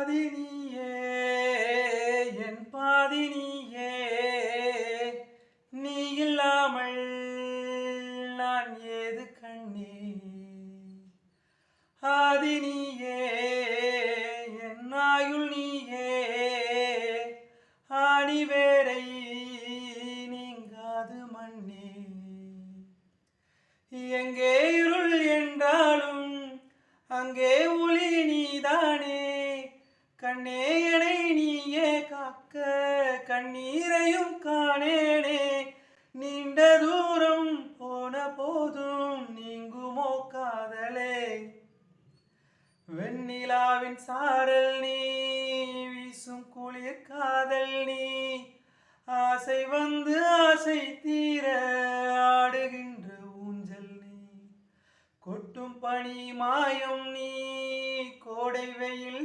ஆதி நீயே என் பாதி நீயே, நீ இல்லாமல் நான் ஏது கண்ணே. ஆதி நீயே என் ஆயுள் நீயே, ஆணி வேரை நீங்காது மண்ணே. எங்கே இருள் என்றாலும் அங்கே ஒளி நீதானே, கண்ணே என்னை நீயே காக்க கண்ணீரையும் காணேனே. நீண்ட தூரம் போன போதும் நீங்குமோ காதலே, வெண்ணிலாவின் சாரல் நீ, வீசும் குளிர் காதல் நீ, ஆசை வந்து ஆசை தீர ஆடுகின்ற ஊஞ்சல் நீ. கொட்டும் பனி மாயம் நீ, கோடை வெயில்